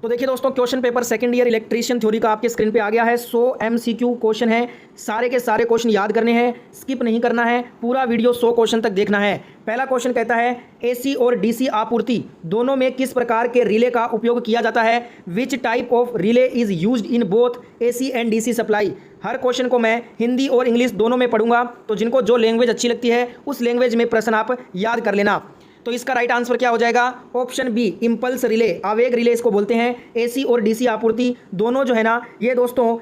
तो देखिए दोस्तों, question paper second year electrician theory का आपके स्क्रीन पे आ गया है। 100 MCQ क्वेश्चन है, सारे के सारे क्वेश्चन याद करने हैं, स्किप नहीं करना है, पूरा वीडियो 100 क्वेश्चन तक देखना है। पहला क्वेश्चन कहता है AC और DC आपूर्ति दोनों में किस प्रकार के रिले का उपयोग किया जाता है। Which type of relay is used in both AC and DC supply. Her question को मैं हिंदी और इंग्लिश दोनों में पढ़ूंगा, तो जिनको जो लैंग्वेज अच्छी लगती है उस लैंग्वेज में प्रश्न आप याद कर लेना। तो इसका राइट आंसर क्या हो जाएगा? ऑप्शन बी, इम्पल्स रिले, आवेग रिले इसको बोलते हैं। AC और DC आपूर्ति दोनों जो है ना, ये दोस्तों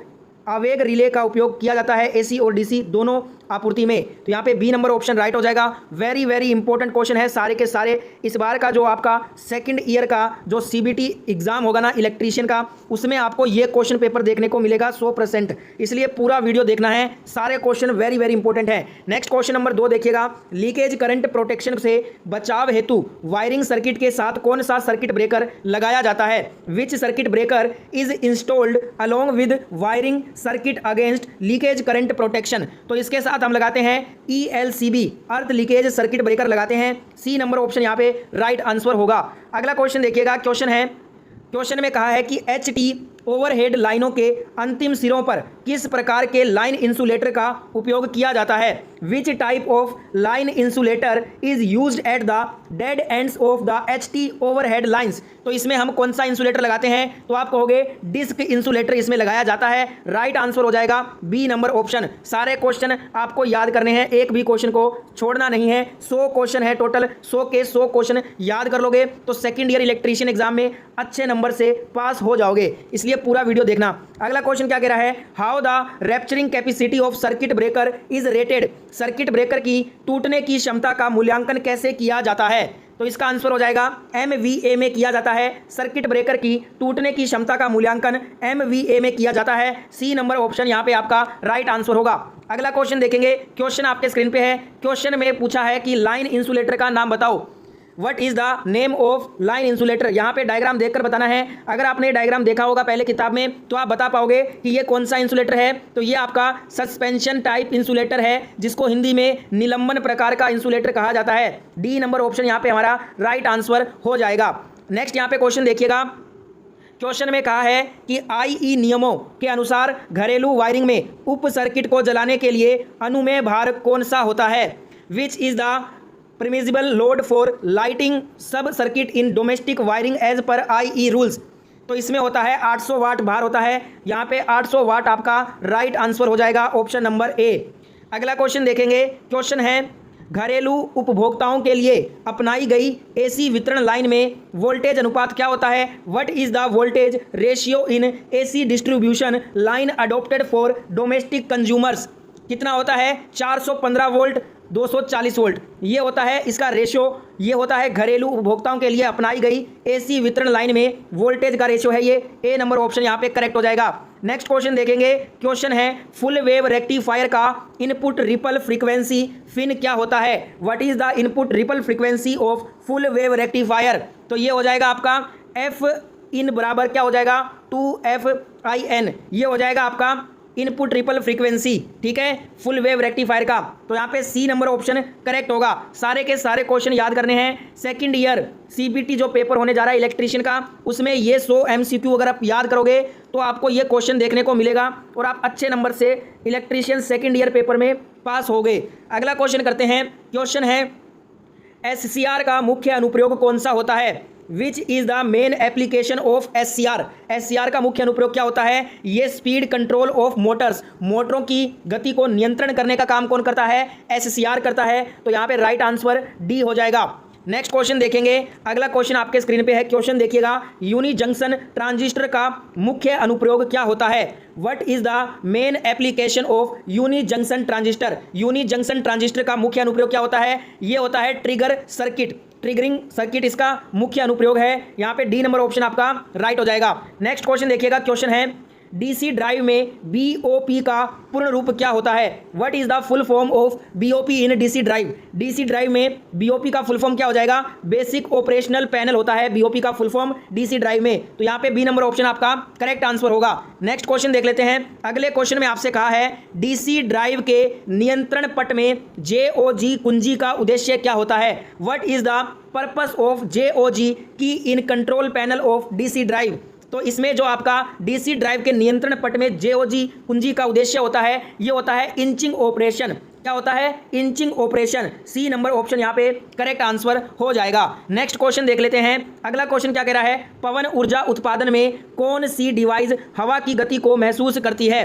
आवेग रिले का उपयोग किया जाता है AC और DC दोनों आपूर्ति में। तो यहाँ पे बी नंबर ऑप्शन राइट हो जाएगा। वेरी वेरी इंपॉर्टेंट क्वेश्चन है सारे के सारे। इस बार का जो आपका सेकंड ईयर का जो CBT एग्जाम होगा ना इलेक्ट्रीशियन का, उसमें आपको ये क्वेश्चन पेपर देखने को मिलेगा 100%, इसलिए पूरा वीडियो देखना है, सारे क्वेश्चन वेरी वेरी इंपॉर्टेंट है। नेक्स्ट क्वेश्चन नंबर 2 देखिएगा। लीकेज करंट प्रोटेक्शन से बचाव हेतु वायरिंग सर्किट के साथ कौन सा सर्किट ब्रेकर लगाया जाता है। विच circuit breaker is installed along with wiring circuit against leakage current protection. तो इसके साथ हम लगाते हैं ELCB, अर्थ लीकेज सर्किट ब्रेकर लगाते हैं। सी नंबर ऑप्शन यहाँ पे राइट आंसर होगा। अगला क्वेश्चन देखिएगा। क्वेश्चन में कहा है कि HT ओवरहेड लाइनों के अंतिम सिरों पर किस प्रकार के लाइन इंसुलेटर का उपयोग किया जाता है। Which type of line insulator is used at the dead ends of the HT overhead lines. तो इसमें हम कौन सा इंसुलेटर लगाते हैं? तो आप कहोगे डिस्क इंसुलेटर इसमें लगाया जाता है। राइट आंसर हो जाएगा बी नंबर ऑप्शन। सारे क्वेश्चन आपको याद करने हैं, एक भी क्वेश्चन को छोड़ना नहीं है। 100 क्वेश्चन है टोटल, 100 के 100 क्वेश्चन याद कर लोगे तो सेकेंड ईयर इलेक्ट्रीशियन एग्जाम में अच्छे नंबर से पास हो जाओगे, इसलिए पूरा वीडियो देखना। अगला क्वेश्चन क्या कह रहा है? How the rapturing capacity of circuit breaker is rated. Circuit breaker की टूटने की क्षमता का मूल्यांकन कैसे किया जाता है। तो इसका आंसर हो जाएगा MVA में किया जाता है। सर्किट ब्रेकर की टूटने की क्षमता का मूल्यांकन MVA में किया जाता है। सी नंबर ऑप्शन यहाँ पे आपका राइट आंसर होगा। अगला क्वेश्चन देखेंगे। क्वेश्चन आपके स्क्रीन पे है। क्वेश्चन में पूछा है कि लाइन इंसुलेटर का नाम बताओ। What is the name of line insulator. यहाँ पे डायग्राम देखकर बताना है। अगर आपने डायग्राम देखा होगा पहले किताब में तो आप बता पाओगे कि ये कौन सा इंसुलेटर है। तो ये आपका सस्पेंशन टाइप इंसुलेटर है, जिसको हिंदी में निलंबन प्रकार का इंसुलेटर कहा जाता है। डी नंबर ऑप्शन यहाँ पे हमारा राइट आंसर हो जाएगा। नेक्स्ट यहाँ पे क्वेश्चन देखिएगा। क्वेश्चन में कहा है कि IE नियमों के अनुसार घरेलू वायरिंग में उप सर्किट को जलाने के लिए अनुमेय भार कौन सा होता है। Which is the permissible load for lighting sub circuit in domestic wiring as per IE rules. तो इसमें होता है 800 वाट भार होता है। यहाँ पे 800 वाट आपका राइट आंसर हो जाएगा, ऑप्शन नंबर A। अगला क्वेश्चन देखेंगे। क्वेश्चन है घरेलू उपभोक्ताओं के लिए अपनाई गई AC वितरण लाइन में वोल्टेज अनुपात क्या होता है। What is the voltage ratio in AC distribution line adopted for domestic consumers. कितना होता है? 415 वोल्ट, 240 वोल्ट, ये होता है इसका रेशियो। ये होता है घरेलू उपभोक्ताओं के लिए अपनाई गई AC वितरण लाइन में वोल्टेज का रेशियो है ये। ए नंबर ऑप्शन यहाँ पे करेक्ट हो जाएगा। नेक्स्ट क्वेश्चन देखेंगे। क्वेश्चन है फुल वेव रेक्टिफायर का इनपुट रिपल फ्रीक्वेंसी फिन क्या होता है। What is the input ripple frequency of full wave rectifier. तो ये हो जाएगा आपका F इन बराबर क्या हो जाएगा 2FIN। ये हो जाएगा आपका इनपुट रिपल फ्रीक्वेंसी, ठीक है, फुल वेव रेक्टिफायर का। तो यहाँ पे सी नंबर ऑप्शन करेक्ट होगा। सारे के सारे क्वेश्चन याद करने हैं। सेकंड ईयर CBT जो पेपर होने जा रहा है इलेक्ट्रीशियन का, उसमें ये 100 MCQ अगर आप याद करोगे तो आपको ये क्वेश्चन देखने को मिलेगा और आप अच्छे नंबर से इलेक्ट्रीशियन सेकंड ईयर पेपर में पास हो गए। अगला क्वेश्चन करते हैं। क्वेश्चन है SCR का मुख्य अनुप्रयोग कौन सा होता है। Which is the main application of SCR। SCR का मुख्य अनुप्रयोग क्या होता है। ये स्पीड कंट्रोल ऑफ मोटर्स, मोटरों की गति को नियंत्रण करने का काम कौन करता है। SCR करता है। तो यहाँ पे राइट आंसर डी हो जाएगा। नेक्स्ट क्वेश्चन देखेंगे। अगला क्वेश्चन आपके स्क्रीन पे है। क्वेश्चन देखिएगा। यूनी जंक्शन ट्रांजिस्टर का मुख्य अनुप्रयोग क्या होता है। What is the main application of unijunction transistor. Unijunction transistor का मुख्य अनुप्रयोग क्या होता है। ये होता है ट्रिगर सर्किट, ट्रिगरिंग सर्किट इसका मुख्य अनुप्रयोग है। यहाँ पे डी नंबर ऑप्शन आपका राइट हो जाएगा। नेक्स्ट क्वेश्चन देखिएगा। क्वेश्चन है DC ड्राइव में BOP का पूर्ण रूप क्या होता है। What is the full form of BOP in DC drive. DC drive में BOP का फुल फॉर्म क्या हो जाएगा। बेसिक ऑपरेशनल पैनल होता है BOP का फुल फॉर्म DC ड्राइव में। तो यहाँ पे बी नंबर ऑप्शन आपका करेक्ट आंसर होगा। नेक्स्ट क्वेश्चन देख लेते हैं। अगले क्वेश्चन में आपसे कहा है DC ड्राइव के नियंत्रण पट में JOG कुंजी का उद्देश्य क्या होता है। What is the purpose of JOG की इन control panel of DC drive. तो इसमें जो आपका डीसी ड्राइव के नियंत्रण पट में जेओजी कुंजी का उद्देश्य होता है, ये होता है इंचिंग ऑपरेशन। क्या होता है? Inching operation. C number option यहाँ पे करेक्ट आंसर हो जाएगा। नेक्स्ट क्वेश्चन देख लेते हैं। अगला क्वेश्चन क्या कह रहा है? पवन ऊर्जा उत्पादन में कौन सी डिवाइस हवा की गति को महसूस करती है?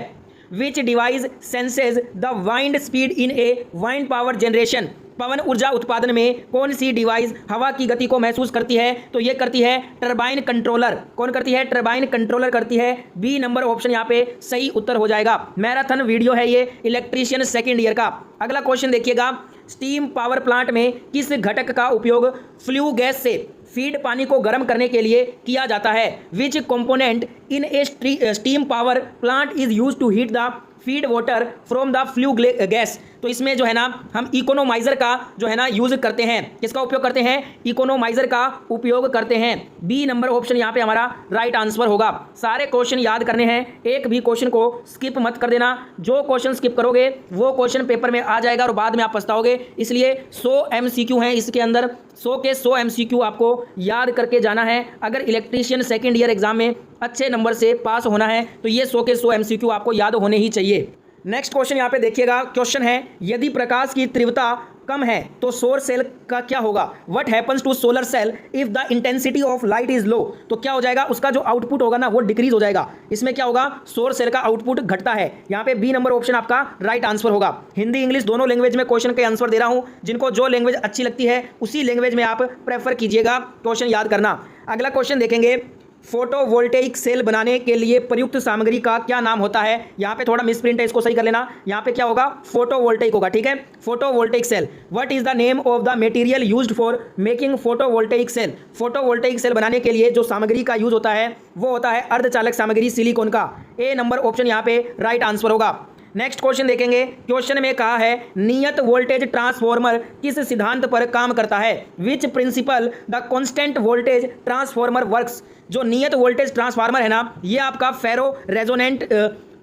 Which device senses the wind speed in a wind power generation? पवन ऊर्जा उत्पादन में कौन सी डिवाइस हवा की गति को महसूस करती है? तो ये करती है टरबाइन कंट्रोलर। कौन करती है? टरबाइन कंट्रोलर करती है। बी नंबर ऑप्शन यहाँ पे सही उत्तर हो जाएगा। मैराथन वीडियो है ये इलेक्ट्रीशियन सेकेंड ईयर का। अगला क्वेश्चन देखिएगा। स्टीम पावर प्लांट में किस घटक का उपयोग फ्लू गैस से फीड पानी को गर्म करने के लिए किया जाता है? Which component in a steam power plant is use to heat the feed water from the flue gas? तो इसमें जो है ना हम इकोनोमाइजर का जो है ना यूज करते हैं। किसका उपयोग करते हैं? इकोनोमाइजर का उपयोग करते हैं। बी नंबर ऑप्शन यहाँ पे हमारा राइट आंसर होगा। सारे क्वेश्चन याद करने हैं, एक भी क्वेश्चन को स्किप मत कर देना। जो क्वेश्चन स्किप करोगे वो क्वेश्चन पेपर में आ जाएगा और बाद में आप पछताओगे। इसलिए 100 MCQ हैं इसके अंदर, 100 के 100 MCQ आपको याद करके जाना है। अगर इलेक्ट्रीशियन सेकेंड ईयर एग्जाम में अच्छे नंबर से पास होना है तो ये 100 के 100 MCQ आपको याद होने ही चाहिए। नेक्स्ट क्वेश्चन यहाँ पे देखिएगा। क्वेश्चन है, यदि प्रकाश की तीव्रता कम है तो सौर सेल का क्या होगा? What happens to solar cell if the intensity of light is low? तो क्या हो जाएगा? उसका जो आउटपुट होगा ना वो डिक्रीज हो जाएगा। इसमें क्या होगा? सौर सेल का आउटपुट घटता है। यहाँ पे बी नंबर ऑप्शन आपका राइट आंसर होगा। हिंदी इंग्लिश दोनों लैंग्वेज में क्वेश्चन के आंसर दे रहा हूँ। जिनको जो लैंग्वेज अच्छी लगती है उसी लैंग्वेज में आप प्रेफर कीजिएगा क्वेश्चन याद करना। अगला क्वेश्चन देखेंगे। फोटोवोल्टेइक सेल बनाने के लिए प्रयुक्त सामग्री का क्या नाम होता है? यहाँ पे थोड़ा मिसप्रिंट है, इसको सही कर लेना। यहाँ पे क्या होगा? फोटोवोल्टेइक होगा, ठीक है। Photovoltaic cell. What is the name of the material used for making photovoltaic cell? Photovoltaic cell बनाने के लिए जो सामग्री का यूज होता है वो होता है अर्धचालक सामग्री सिलिकॉन का। ए नंबर ऑप्शन यहाँ पे राइट आंसर होगा। नेक्स्ट क्वेश्चन देखेंगे। क्वेश्चन में कहा है नियत वोल्टेज ट्रांसफॉर्मर किस सिद्धांत पर काम करता है? Which principle the constant voltage transformer works? जो नियत वोल्टेज ट्रांसफार्मर है ना, ये आपका फेरो रेजोनेंट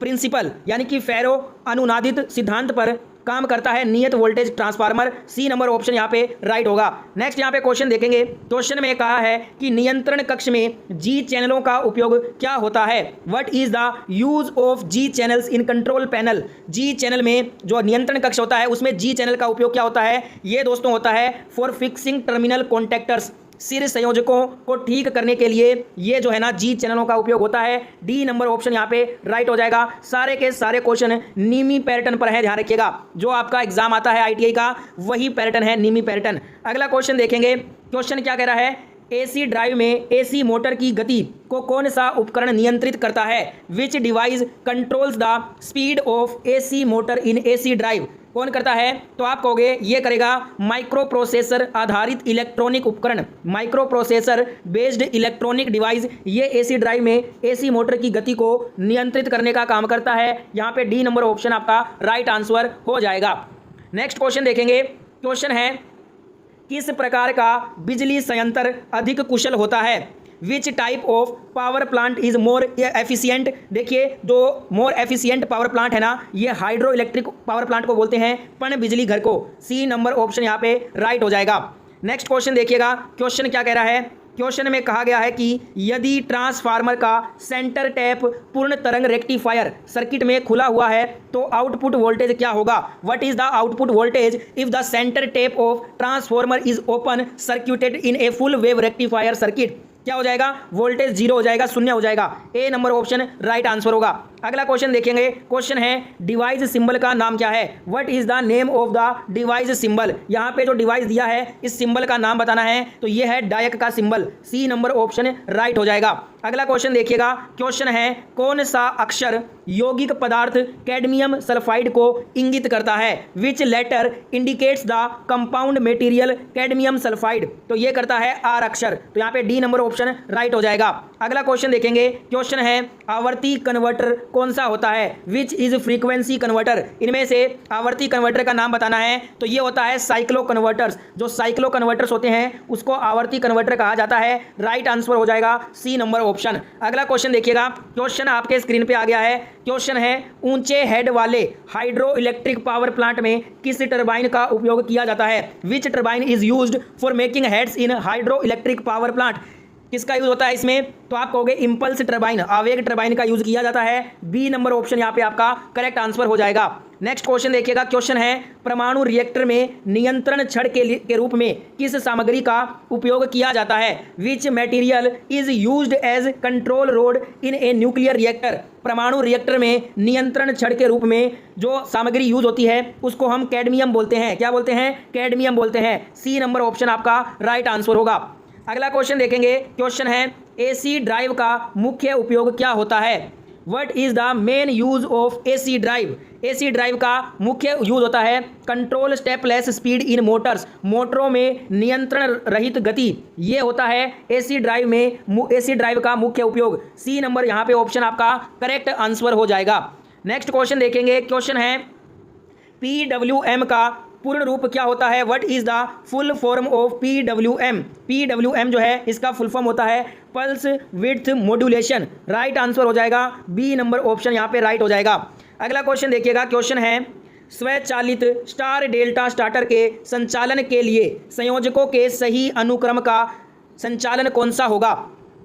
प्रिंसिपल यानी कि फेरो अनुनादित सिद्धांत पर काम करता है नियत voltage transformer. C number option यहाँ पे राइट होगा। नेक्स्ट यहाँ पे क्वेश्चन देखेंगे। क्वेश्चन में कहा है कि नियंत्रण कक्ष में जी चैनलों का उपयोग क्या होता है? What is the use of G channels in control panel? G channel में जो नियंत्रण कक्ष होता है उसमें जी चैनल का उपयोग क्या होता है? ये दोस्तों होता है फॉर फिक्सिंग टर्मिनल कॉन्टैक्टर्स। सिर संयोजकों को ठीक करने के लिए ये जो है ना जी चैनलों का उपयोग होता है। डी नंबर ऑप्शन यहाँ पे राइट हो जाएगा। सारे के सारे क्वेश्चन नीमी पैटर्न पर है, ध्यान रखिएगा। जो आपका एग्जाम आता है आईटीआई का वही पैटर्न है, नीमी पैटर्न। अगला क्वेश्चन देखेंगे। क्वेश्चन क्या कह रहा है? एसी ड्राइव में एसी मोटर की गति को कौन सा उपकरण नियंत्रित करता है? Which device controls the speed of AC motor in AC drive? कौन करता है? तो आप कहोगे ये करेगा माइक्रो प्रोसेसर आधारित इलेक्ट्रॉनिक उपकरण, micro processor based electronic device. ये एसी ड्राइव में एसी मोटर की गति को नियंत्रित करने का काम करता है। यहाँ पे डी नंबर ऑप्शन आपका राइट आंसर हो जाएगा। नेक्स्ट क्वेश्चन देखेंगे। क्वेश्चन है किस प्रकार का बिजली संयंत्र अधिक कुशल होता है? Which type of power plant is more efficient? देखिए जो मोर एफिशिएंट पावर प्लांट है ना, ये हाइड्रो इलेक्ट्रिक पावर प्लांट को बोलते हैं, पन बिजली घर को। सी नंबर ऑप्शन यहाँ पे राइट हो जाएगा। नेक्स्ट क्वेश्चन देखिएगा। क्वेश्चन क्या कह रहा है? क्वेश्चन में कहा गया है कि यदि ट्रांसफार्मर का सेंटर टैप पूर्ण तरंग रेक्टिफायर सर्किट में खुला हुआ है तो आउटपुट वोल्टेज क्या होगा? What is the output voltage if the centre tap of transformer is open circuited in a full wave rectifier circuit? क्या हो जाएगा? वोल्टेज जीरो हो जाएगा, शून्य हो जाएगा। ए नंबर ऑप्शन राइट आंसर होगा। अगला क्वेश्चन देखेंगे। क्वेश्चन है डिवाइस सिंबल का नाम क्या है? What is the name of the device symbol? यहाँ पे जो डिवाइस दिया है इस सिंबल का नाम बताना है, तो ये है डायक का symbol. C number option right हो जाएगा। अगला क्वेश्चन देखिएगा। क्वेश्चन है कौन सा अक्षर यौगिक पदार्थ कैडमियम सल्फाइड को इंगित करता है? Which letter indicates the compound material cadmium sulphide? तो ये करता है आर अक्षर। तो यहाँ पे डी नंबर ऑप्शन राइट हो जाएगा। अगला क्वेश्चन देखेंगे। क्वेश्चन है आवर्ती कन्वर्टर कौन सा होता है? Which is frequency converter? इनमें से आवर्ती कन्वर्टर का नाम बताना है, तो ये होता है साइक्लो कन्वर्टर्स। जो साइक्लो कन्वर्टर्स होते हैं उसको आवर्ती कन्वर्टर कहा जाता है। राइट आंसर हो जाएगा सी नंबर ऑप्शन। अगला क्वेश्चन देखिएगा। क्वेश्चन आपके स्क्रीन पे आ गया है। क्वेश्चन है ऊंचे हेड वाले हाइड्रो इलेक्ट्रिक पावर प्लांट में किस टरबाइन का उपयोग किया जाता है? Which turbine is used for making heads in hydro electric power plant? किसका यूज होता है इसमें, तो आप कहोगे इंपल्स टरबाइन, आवेग टरबाइन का यूज किया जाता है। बी नंबर ऑप्शन यहाँ पे आपका करेक्ट आंसर हो जाएगा। नेक्स्ट क्वेश्चन देखिएगा, क्वेश्चन है परमाणु रिएक्टर में नियंत्रण छड़ के रूप में किस सामग्री का उपयोग किया जाता है। Which material is used as control rod in a nuclear reactor. परमाणु रिएक्टर में नियंत्रण छड़ के रूप में जो सामग्री यूज होती है उसको हम कैडमियम बोलते हैं। क्या बोलते हैं, कैडमियम बोलते हैं। सी नंबर ऑप्शन आपका राइट आंसर होगा। अगला क्वेश्चन देखेंगे, क्वेश्चन है एसी ड्राइव का मुख्य उपयोग क्या होता है। What is the main use of AC drive. AC drive का मुख्य यूज होता है control stepless speed in Motors, मोटरों में नियंत्रण रहित गति, ये होता है एसी ड्राइव में एसी ड्राइव का मुख्य उपयोग। सी नंबर यहाँ पे ऑप्शन आपका करेक्ट आंसर हो जाएगा। नेक्स्ट क्वेश्चन देखेंगे, क्वेश्चन है PWM का पूर्ण रूप क्या होता है। What is the full form of PWM। PWM जो है इसका फुल फॉर्म होता है pulse width modulation. Right answer हो जाएगा, बी नंबर ऑप्शन यहाँ पे राइट हो जाएगा। अगला क्वेश्चन देखिएगा, क्वेश्चन है स्वचालित स्टार डेल्टा स्टार्टर के संचालन के लिए संयोजकों के सही अनुक्रम का संचालन कौन सा होगा।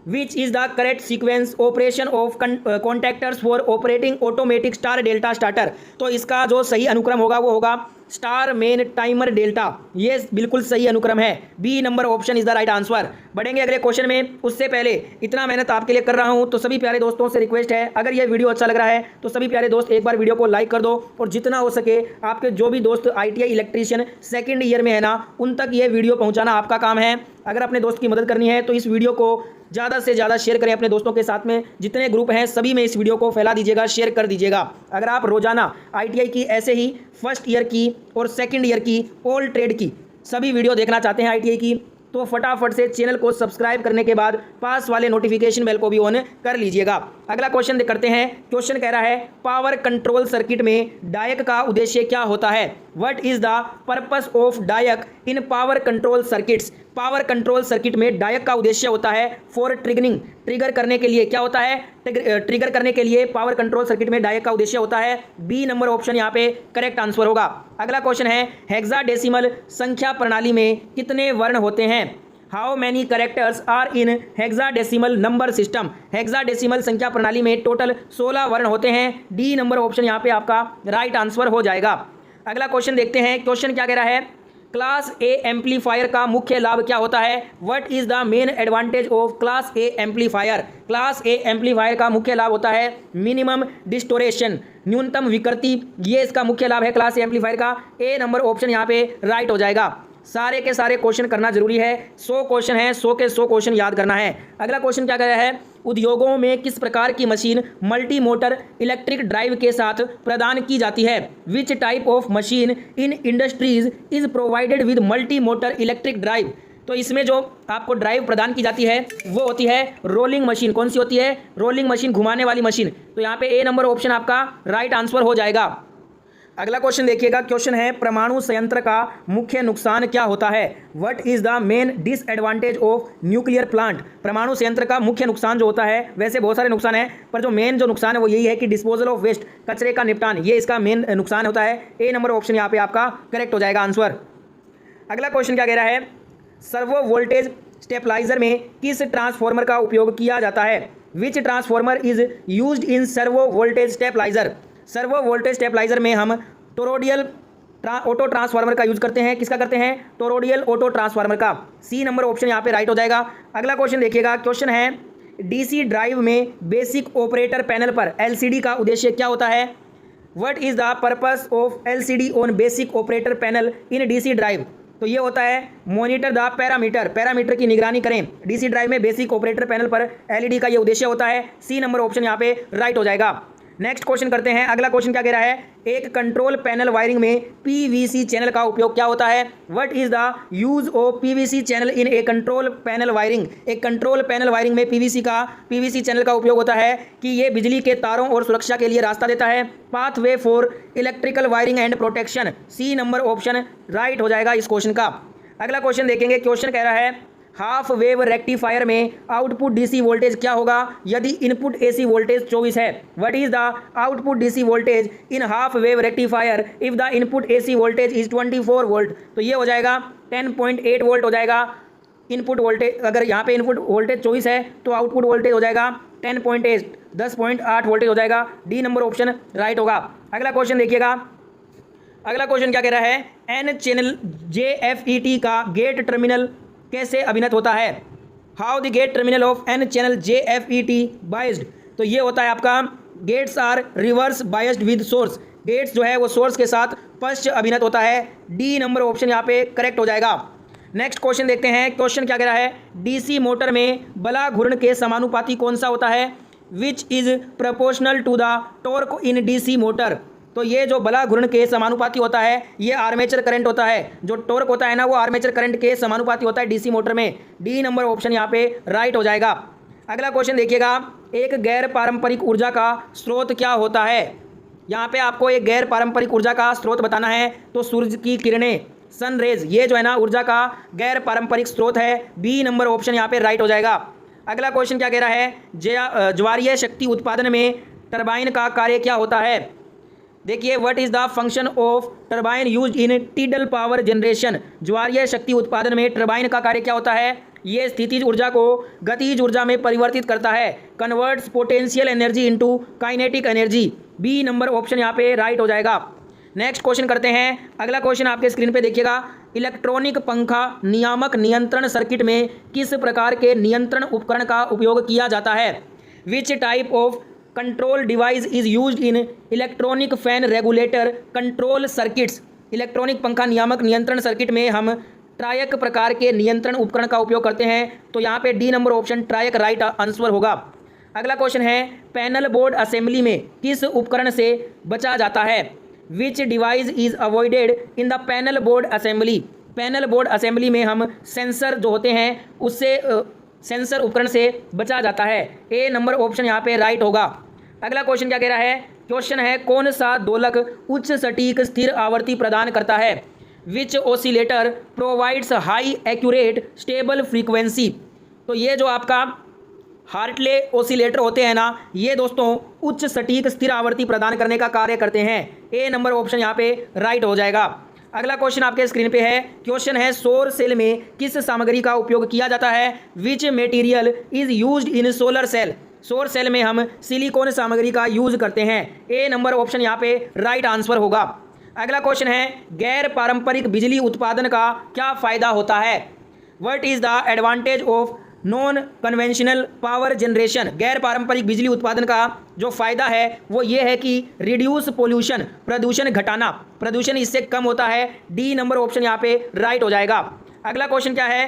Which is the correct sequence operation of contactors for operating automatic star delta starter. तो इसका जो सही अनुक्रम होगा वो होगा स्टार मेन टाइमर डेल्टा, ये बिल्कुल सही अनुक्रम है। B number option is the right answer. बढ़ेंगे अगले क्वेश्चन में, उससे पहले इतना मेहनत आपके लिए कर रहा हूं तो सभी प्यारे दोस्तों से रिक्वेस्ट है, अगर ये वीडियो अच्छा लग रहा है तो सभी प्यारे दोस्त एक बार वीडियो को लाइक कर दो और जितना हो सके आपके जो भी दोस्त ITI इलेक्ट्रीशियन सेकेंड ईयर में है ना उन तक ये वीडियो पहुँचाना आपका काम है। अगर अपने दोस्त की मदद करनी है तो इस वीडियो को ज़्यादा से ज़्यादा शेयर करें अपने दोस्तों के साथ में, जितने ग्रुप हैं सभी में इस वीडियो को फैला दीजिएगा, शेयर कर दीजिएगा। अगर आप रोजाना ITI की ऐसे ही फर्स्ट ईयर की और सेकंड ईयर की ऑल ट्रेड की सभी वीडियो देखना चाहते हैं ITI की, तो फटाफट से चैनल को सब्सक्राइब करने के बाद पास वाले नोटिफिकेशन बेल को भी ऑन कर लीजिएगा। अगला क्वेश्चन करते हैं, क्वेश्चन कह रहा है पावर कंट्रोल सर्किट में डायक का उद्देश्य क्या होता है। What is the purpose of डायक in power control circuits. Power control circuit में डायक का उद्देश्य होता है फॉर ट्रिगरिंग, ट्रिगर करने के लिए। क्या होता है, ट्रिगर करने के लिए पावर कंट्रोल सर्किट में डायक का उद्देश्य होता है। बी नंबर ऑप्शन यहाँ पे करेक्ट आंसर होगा। अगला क्वेश्चन है हेक्साडेसिमल संख्या प्रणाली में कितने वर्ण होते हैं। How many characters are in hexadecimal number system. Hexadecimal संख्या प्रणाली में टोटल 16 वर्ण होते हैं। डी नंबर ऑप्शन यहाँ पे आपका राइट आंसर हो जाएगा। अगला क्वेश्चन देखते हैं, क्वेश्चन क्या कह रहा है क्लास A एम्पलीफायर का मुख्य लाभ क्या होता है। What is the main advantage of class A amplifier. Class A amplifier का मुख्य लाभ होता है मिनिमम डिस्टोरेशन, न्यूनतम विकृति, ये इसका मुख्य लाभ है क्लास A एम्पलीफायर का। ए नंबर ऑप्शन यहाँ पे राइट हो जाएगा। सारे के सारे क्वेश्चन करना जरूरी है, 100 क्वेश्चन है, 100 के 100 क्वेश्चन याद करना है। अगला क्वेश्चन क्या कह रहा है उद्योगों में किस प्रकार की machine multi motor electric drive के साथ प्रदान की जाती है। Which type of machine in industries is provided with multi motor electric drive. तो इसमें जो आपको ड्राइव प्रदान की जाती है वो होती है रोलिंग मशीन। कौन सी होती है, रोलिंग मशीन, घुमाने वाली मशीन। तो यहाँ पे ए नंबर ऑप्शन आपका राइट आंसर हो जाएगा। अगला क्वेश्चन देखिएगा, क्वेश्चन है परमाणु संयंत्र का मुख्य नुकसान क्या होता है। What is the main disadvantage of nuclear plant. परमाणु संयंत्र का मुख्य नुकसान जो होता है, वैसे बहुत सारे नुकसान है पर जो मेन जो नुकसान है वो यही है कि डिस्पोजल ऑफ वेस्ट, कचरे का निपटान, ये इसका मेन नुकसान होता है। ए नंबर ऑप्शन यहाँ पे आपका करेक्ट हो जाएगा आंसर। अगला क्वेश्चन क्या कह रहा है सर्वो वोल्टेज स्टेबलाइजर में किस ट्रांसफॉर्मर का उपयोग किया जाता है। Which transformer is used in servo voltage stabiliser. Servo voltage stabiliser में हम टोरोडियल ऑटो ट्रांसफार्मर का यूज करते हैं। किसका करते हैं, टोरोडियल ऑटो ट्रांसफार्मर का। सी नंबर ऑप्शन यहाँ पे राइट हो जाएगा। अगला क्वेश्चन देखिएगा, क्वेश्चन है डीसी ड्राइव में बेसिक ऑपरेटर पैनल पर LCD का उद्देश्य क्या होता है। What is the purpose of LCD on basic operator panel in DC drive. तो ये होता है मॉनिटर द पैरामीटर, पैरामीटर की निगरानी करें। डीसी ड्राइव में बेसिक ऑपरेटर पैनल पर LED का ये उद्देश्य होता है। सी नंबर ऑप्शन यहाँ पे राइट हो जाएगा। नेक्स्ट क्वेश्चन करते हैं, अगला क्वेश्चन क्या कह रहा है एक कंट्रोल पैनल वायरिंग में PVC चैनल का उपयोग क्या होता है। What is the use of PVC channel in A control panel wiring. एक कंट्रोल पैनल वायरिंग में PVC चैनल का उपयोग होता है कि ये बिजली के तारों और सुरक्षा के लिए रास्ता देता है। Pathway for electrical wiring and protection. C number option right हो जाएगा इस क्वेश्चन का। अगला क्वेश्चन देखेंगे, क्वेश्चन कह रहा है हाफ वेव रेक्टिफायर में आउटपुट DC वोल्टेज क्या होगा यदि इनपुट AC वोल्टेज 24 है। What is the output DC voltage in half wave rectifier if the input AC voltage is 24 volt. तो ये हो जाएगा 10.8 वोल्ट हो जाएगा। इनपुट वोल्टेज, अगर यहाँ पे इनपुट वोल्टेज 24 है तो आउटपुट वोल्टेज हो जाएगा 10.8, 10.8 वोल्टेज हो जाएगा। डी नंबर ऑप्शन राइट होगा। अगला क्वेश्चन देखिएगा, अगला क्वेश्चन क्या कह रहा है, एन चैनल JFET का गेट टर्मिनल कैसे अभिनत होता है। How the gate terminal of N channel JFET biased. तो ये होता है आपका gates are reverse biased with source. Gates जो है वो सोर्स के साथ पश्च अभिनत होता है। डी नंबर ऑप्शन यहाँ पे करेक्ट हो जाएगा। नेक्स्ट क्वेश्चन देखते हैं, क्वेश्चन क्या कह रहा है, DC मोटर में बला घूर्ण के समानुपाती कौन सा होता है, which is proportional to the torque in DC motor. तो ये जो बला घूर्ण के समानुपाती होता है ये आर्मेचर करंट होता है। जो टॉर्क होता है ना वो आर्मेचर करंट के समानुपाती होता है DC मोटर में। डी नंबर ऑप्शन यहाँ पे राइट हो जाएगा। अगला क्वेश्चन देखिएगा, एक गैर पारंपरिक ऊर्जा का स्रोत क्या होता है। यहाँ पे आपको एक गैर पारंपरिक ऊर्जा का स्रोत बताना है तो सूरज की किरणें, सन रेज, ये जो है ना ऊर्जा का गैर पारंपरिक स्रोत है। बी नंबर ऑप्शन यहाँ पे राइट हो जाएगा। अगला क्वेश्चन क्या कह रहा है, ज्वारीय शक्ति उत्पादन में टरबाइन का कार्य क्या होता है। देखिए, what is the function of turbine used in tidal power generation. ज्वारीय शक्ति उत्पादन में टरबाइन का कार्य क्या होता है, ये स्थितिज ऊर्जा को गतिज ऊर्जा में परिवर्तित करता है। Converts potential energy into kinetic energy. B number option यहाँ पे राइट हो जाएगा। नेक्स्ट क्वेश्चन करते हैं। अगला क्वेश्चन आपके स्क्रीन पे देखिएगा, इलेक्ट्रॉनिक पंखा नियामक नियंत्रण सर्किट में किस प्रकार के नियंत्रण उपकरण का उपयोग किया जाता है। Which type of control device is used in electronic fan regulator control circuits. Electronic पंखा नियामक नियंत्रण सर्किट में हम ट्रायक प्रकार के नियंत्रण उपकरण का उपयोग करते हैं। तो यहाँ पे D number option ट्रायक right answer होगा। अगला क्वेश्चन है, पैनल बोर्ड असेंबली में किस उपकरण से बचा जाता है। Which device is avoided in the panel board assembly. Panel board assembly में हम सेंसर जो होते हैं उससे सेंसर उपकरण से बचा जाता है। ए नंबर ऑप्शन यहाँ पे राइट होगा। अगला क्वेश्चन क्या कह रहा है, क्वेश्चन है, कौन सा दोलक उच्च सटीक स्थिर आवृत्ति प्रदान करता है। Which oscillator provides high accurate stable frequency. तो ये जो आपका हार्टले ऑसिलेटर होते हैं ना, ये दोस्तों उच्च सटीक स्थिर आवृत्ति प्रदान करने का कार्य करते हैं। ए नंबर ऑप्शन यहाँ पे राइट हो जाएगा। अगला क्वेश्चन आपके स्क्रीन पे है, क्वेश्चन है, सौर सेल में किस सामग्री का उपयोग किया जाता है। Which material is used in solar cell. सौर सेल में हम सिलिकॉन सामग्री का यूज करते हैं। ए नंबर ऑप्शन यहाँ पे राइट आंसर होगा। अगला क्वेश्चन है, गैर पारंपरिक बिजली उत्पादन का क्या फायदा होता है। What is the advantage of non conventional power generation. गैर पारंपरिक बिजली उत्पादन का जो फायदा है वो ये है कि रिड्यूस पोल्यूशन, प्रदूषण घटाना, प्रदूषण इससे कम होता है। डी नंबर ऑप्शन यहाँ पे राइट हो जाएगा। अगला क्वेश्चन क्या है,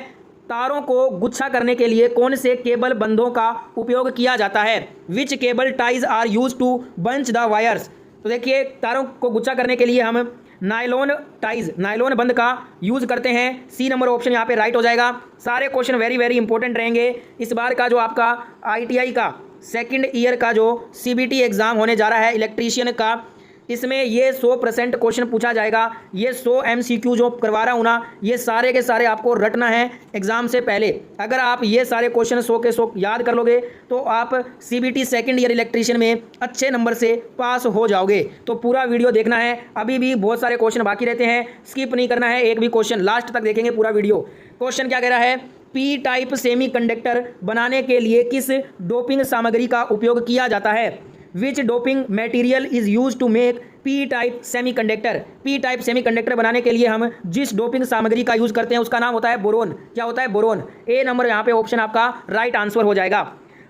तारों को गुच्छा करने के लिए कौन से केबल बंधों का उपयोग किया जाता है। Which cable ties are use to bunch the wires. तो देखिए, तारों को गुच्छा करने के लिए हम नायलॉन टाइज, नायलॉन बंद का यूज़ करते हैं। सी नंबर ऑप्शन यहाँ पे राइट हो जाएगा। सारे क्वेश्चन वेरी वेरी इंपॉर्टेंट रहेंगे। इस बार का जो आपका ITI का सेकंड ईयर का जो CBT एग्ज़ाम होने जा रहा है इलेक्ट्रीशियन का, इसमें ये 100% क्वेश्चन पूछा जाएगा। ये 100 MCQ जो करवा रहा हूँ ना, ये सारे के सारे आपको रटना है एग्ज़ाम से पहले। अगर आप ये सारे क्वेश्चन 100 के 100 याद कर लोगे तो आप CBT सेकंड ईयर इलेक्ट्रीशियन में अच्छे नंबर से पास हो जाओगे। तो पूरा वीडियो देखना है, अभी भी बहुत सारे क्वेश्चन बाकी रहते हैं, स्किप नहीं करना है एक भी क्वेश्चन, लास्ट तक देखेंगे पूरा वीडियो। क्वेश्चन क्या कह रहा है, P टाइप सेमीकंडक्टर बनाने के लिए किस डोपिंग सामग्री का उपयोग किया जाता है। Which doping material is use to make P type semiconductor. P type semiconductor बनाने के लिए हम जिस डोपिंग सामग्री का यूज करते हैं उसका नाम होता है बोरोन। क्या होता है, बोरोन। ए नंबर यहाँ पे ऑप्शन आपका राइट आंसर हो जाएगा।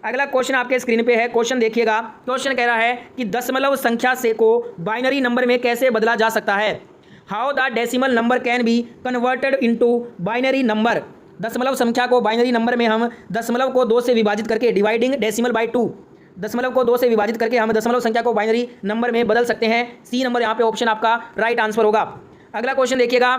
अगला क्वेश्चन आपके स्क्रीन पे है, क्वेश्चन देखिएगा। क्वेश्चन कह रहा है कि दशमलव संख्या से को बाइनरी नंबर में कैसे बदला जा सकता है। How the decimal number can be converted into binary number. दशमलव संख्या को बाइनरी नंबर में हम दशमलव को 2 से विभाजित करके, डिवाइडिंग डेसिमल बाय 2, दशमलव को 2 से विभाजित करके हम दशमलव संख्या को बाइनरी नंबर में बदल सकते हैं। सी नंबर यहाँ पे ऑप्शन आपका राइट आंसर होगा। अगला क्वेश्चन देखिएगा।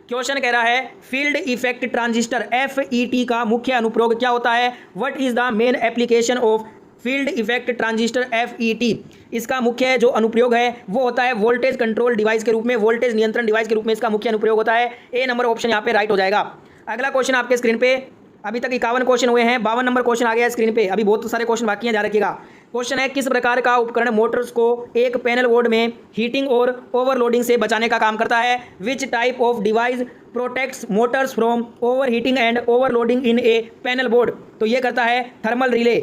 क्वेश्चन कह रहा है, फील्ड इफेक्ट ट्रांजिस्टर FET का मुख्य अनुप्रयोग क्या होता है। What is the main application of field effect transistor FET। इसका मुख्य जो अनुप्रयोग है वो होता है वोल्टेज कंट्रोल डिवाइस के रूप में, वोल्टेज नियंत्रण डिवाइस के रूप में इसका मुख्य अनुप्रयोग होता है। ए नंबर ऑप्शन यहाँ पे राइट हो जाएगा। अगला क्वेश्चन आपके स्क्रीन पे, अभी तक 51 क्वेश्चन हुए हैं, 52 नंबर क्वेश्चन आ गया स्क्रीन पे। अभी बहुत सारे क्वेश्चन बाकी हैं, ध्यान रखिएगा। क्वेश्चन है, किस प्रकार का उपकरण मोटर्स को एक पैनल बोर्ड में हीटिंग और ओवरलोडिंग से बचाने का काम करता है? Which type of device protects Motors from over heating and overloading in A panel board? तो ये करता है थर्मल रिले।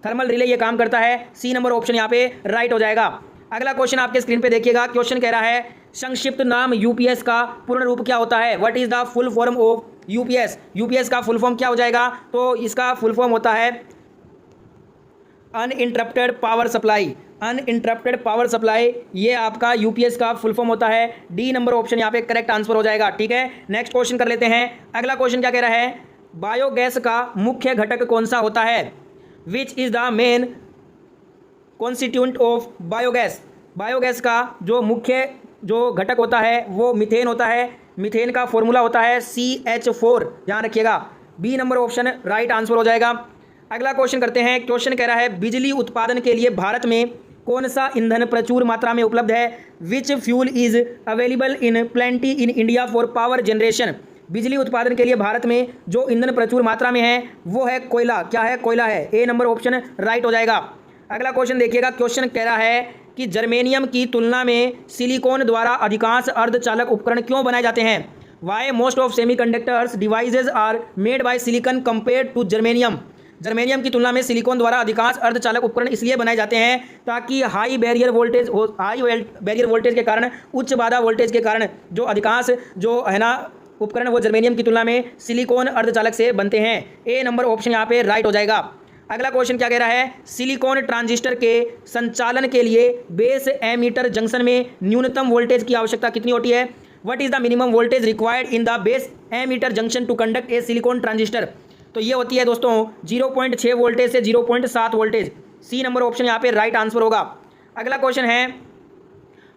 थर्मल रिले ये काम करता है। सी नंबर ऑप्शन यहाँ पे राइट हो जाएगा। अगला क्वेश्चन आपके स्क्रीन पे देखिएगा। क्वेश्चन कह रहा है, संक्षिप्त नाम यूपीएस का पूर्ण रूप क्या होता है? What is the full form of UPS? UPS का फुल फॉर्म क्या हो जाएगा? तो इसका फुल फॉर्म होता है uninterrupted power supply. Uninterrupted power supply ये आपका यूपीएस का फुल फॉर्म होता है। डी नंबर ऑप्शन यहाँ पे करेक्ट आंसर हो जाएगा। ठीक है, नेक्स्ट क्वेश्चन कर लेते हैं। अगला क्वेश्चन क्या कह रहा है, बायोगैस का मुख्य घटक कौन सा होता है? Which is the main constituent of biogas? Biogas का जो मुख्य जो घटक होता है वो मीथेन होता है। मीथेन का फॉर्मूला होता है CH4, ध्यान रखिएगा। B number option right answer हो जाएगा। अगला क्वेश्चन करते हैं। क्वेश्चन कह रहा है, बिजली उत्पादन के लिए भारत में कौन सा ईंधन प्रचुर मात्रा में उपलब्ध है? Which fuel is available in plenty in India for power generation? बिजली उत्पादन के लिए भारत में जो ईंधन प्रचुर मात्रा में है वो है कोयला। क्या है? कोयला है। ए नंबर ऑप्शन राइट हो जाएगा। अगला क्वेश्चन देखिएगा। क्वेश्चन कह रहा है कि जर्मेनियम की तुलना में सिलिकॉन द्वारा अधिकांश अर्धचालक उपकरण क्यों बनाए जाते हैं? Why most of semiconductors devices are made by silicon compare to germanium? Germanium की तुलना में सिलिकॉन द्वारा अधिकांश अर्धचालक उपकरण इसलिए बनाए जाते हैं ताकि हाई बैरियर वोल्टेज के कारण, उच्च बाधा वोल्टेज के कारण जो अधिकांश जो है ना उपकरण वो जर्मेनियम की तुलना में सिलिकॉन अर्धचालक से बनते हैं। ए नंबर ऑप्शन यहाँ पे राइट हो जाएगा। अगला क्वेश्चन क्या कह रहा है, सिलिकॉन ट्रांजिस्टर के संचालन के लिए बेस एमीटर जंक्शन में न्यूनतम वोल्टेज की आवश्यकता कितनी होती है? What is the minimum voltage required in the base emitter junction to conduct a silicon transistor? तो ये होती है दोस्तों 0.6 वोल्टेज से 0.7 वोल्टेज। सी नंबर ऑप्शन यहाँ पे राइट आंसर होगा। अगला क्वेश्चन है,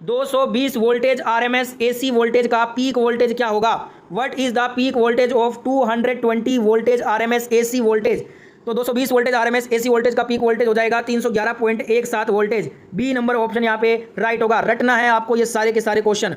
220 वोल्टेज आरएमएस एसी वोल्टेज का पीक वोल्टेज क्या होगा? What is the peak voltage of 220 voltage RMS AC voltage? तो 220 वोल्टेज आरएमएस एसी वोल्टेज का पीक वोल्टेज हो जाएगा 311.17 वोल्टेज। बी नंबर ऑप्शन यहाँ पे राइट होगा। रटना है आपको ये सारे के सारे क्वेश्चन।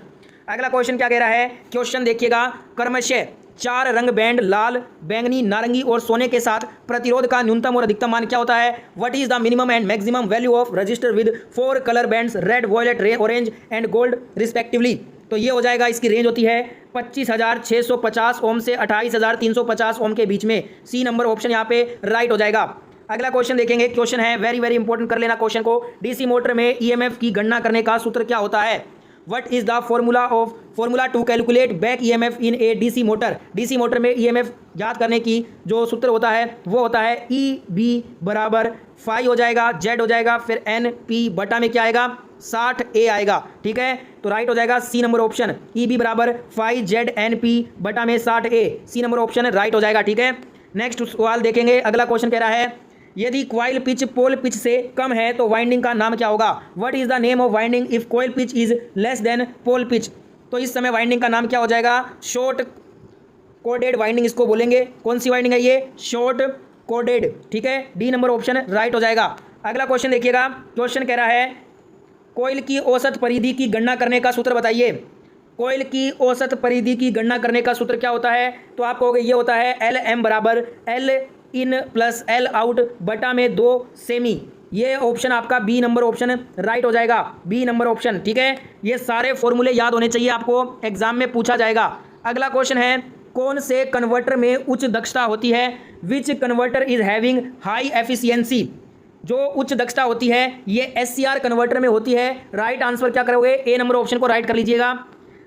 अगला क्वेश्चन क्या कह रहा है, क्वेश्चन देखिएगा, क्रमशः 4 रंग बैंड लाल, बैंगनी, नारंगी और सोने के साथ प्रतिरोध का न्यूनतम और अधिकतम मान क्या होता है? What is the minimum and maximum value of register with 4 colour bands red, violet, orange and gold respectively? तो ये हो जाएगा, इसकी रेंज होती है 25,650 ओम से 28,350 ओम के बीच में। सी नंबर ऑप्शन यहाँ पे राइट हो जाएगा। अगला क्वेश्चन देखेंगे। क्वेश्चन है वेरी वेरी इंपॉर्टेंट, कर लेना क्वेश्चन को। डीसी मोटर में ईएमएफ की गणना करने का सूत्र क्या होता है? What is the formula to calculate back EMF in a DC motor? DC motor में ईएमएफ याद करने की जो सूत्र होता है वो होता है EB बराबर फाई हो जाएगा, जेड हो जाएगा, फिर NP बटा में क्या आएगा? 60A आएगा। ठीक है, तो राइट हो जाएगा सी नंबर ऑप्शन। EB बराबर फाई जेड NP बटा में 60A। सी नंबर ऑप्शन राइट हो जाएगा। ठीक है, नेक्स्ट सवाल देखेंगे। अगला क्वेश्चन कह रहा है, यदि कॉइल पिच पोल पिच से कम है तो वाइंडिंग का नाम क्या होगा? What is the name of winding if coil pitch is less than pole pitch? तो इस समय वाइंडिंग का नाम क्या हो जाएगा? शॉर्ट कोडेड वाइंडिंग इसको बोलेंगे। कौन सी वाइंडिंग है ये? Short coded. ठीक है, डी नंबर ऑप्शन राइट हो जाएगा। अगला क्वेश्चन देखिएगा। क्वेश्चन कह रहा है, कॉइल की औसत परिधि की गणना करने का सूत्र बताइए। कॉइल की औसत परिधि की गणना करने का सूत्र क्या होता है? तो आप कहोगे ये होता है LM बराबर L in plus L out बटा में 2 सेमी। ये ऑप्शन आपका बी नंबर ऑप्शन राइट हो जाएगा। B number option. ठीक है, ये सारे फॉर्मूले याद होने चाहिए, आपको एग्जाम में पूछा जाएगा। अगला क्वेश्चन है, कौन से कन्वर्टर में उच्च दक्षता होती है? Which converter is having high efficiency? जो उच्च दक्षता होती है ये SCR कन्वर्टर में होती है। राइट आंसर क्या करोगे? ए नंबर ऑप्शन को राइट कर लीजिएगा।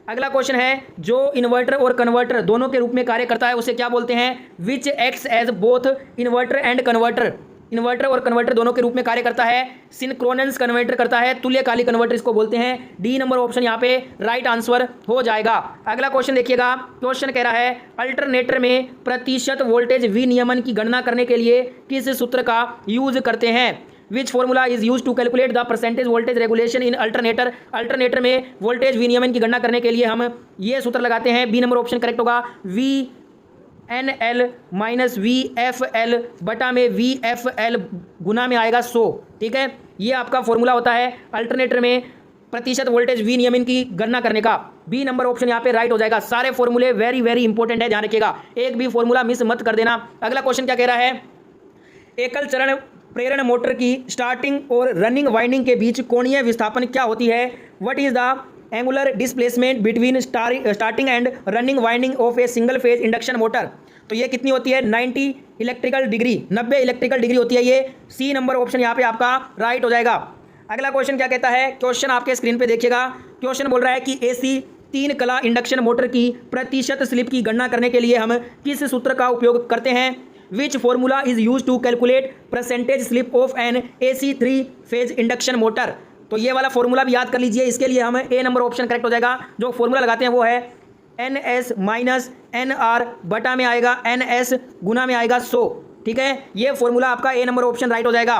अगला क्वेश्चन है, जो इन्वर्टर और कन्वर्टर दोनों के रूप में कार्य करता है उसे क्या बोलते हैं? Which acts as both inverter and converter? Inverter और कन्वर्टर दोनों के रूप में कार्य करता है। सिंक्रोनस कन्वर्टर करता है, तुल्यकालिक कन्वर्टर इसको बोलते हैं। डी नंबर ऑप्शन यहाँ पे राइट आंसर हो जाएगा। अगला क्वेश्चन देखिएगा। क्वेश्चन कह रहा है, अल्टरनेटर में प्रतिशत वोल्टेज विनियमन की गणना करने के लिए किस सूत्र का यूज करते हैं? Which formula is use to calculate the percentage voltage regulation in alternator? Alternator में वोल्टेज विनियमन की गणना करने के लिए हम ये सूत्र लगाते हैं। बी नंबर ऑप्शन करेक्ट होगा। VNL माइनस VFL बटा में VFL गुना में आएगा 100। ठीक है, ये आपका फॉर्मूला होता है। अल्टरनेटर में प्रतिशत वोल्टेज विनियमन की गणना करने का। बी नंबर ऑप्शन यहाँ पे राइट हो जाएगा। सारे फॉर्मूले वेरी वेरी इंपॉर्टेंट है, ध्यान रखिएगा, एक भी फॉर्मूला मिस मत कर देना। अगला क्वेश्चन क्या कह रहा है, एकल चरण प्रेरण मोटर की स्टार्टिंग और रनिंग वाइंडिंग के बीच कोणीय विस्थापन क्या होती है? What is the angular displacement between starting and running winding of a single phase induction motor? तो ये कितनी होती है? 90 इलेक्ट्रिकल डिग्री, 90 इलेक्ट्रिकल डिग्री होती है ये। सी नंबर ऑप्शन यहाँ पे आपका राइट हो जाएगा। अगला क्वेश्चन क्या कहता है, क्वेश्चन आपके स्क्रीन पे देखिएगा। क्वेश्चन बोल रहा है कि एसी 3 कला इंडक्शन मोटर की प्रतिशत स्लिप की गणना करने के लिए हम किस सूत्र का उपयोग करते हैं? Which formula is use to calculate percentage slip of an AC 3 phase induction motor? तो ये वाला फॉर्मूला भी याद कर लीजिए। इसके लिए हम ए नंबर ऑप्शन करेक्ट हो जाएगा। जो फॉर्मूला लगाते हैं वो है NS माइनस NR बटा में आएगा NS गुना में आएगा 100। ठीक है, ये फॉर्मूला आपका ए नंबर ऑप्शन राइट हो जाएगा।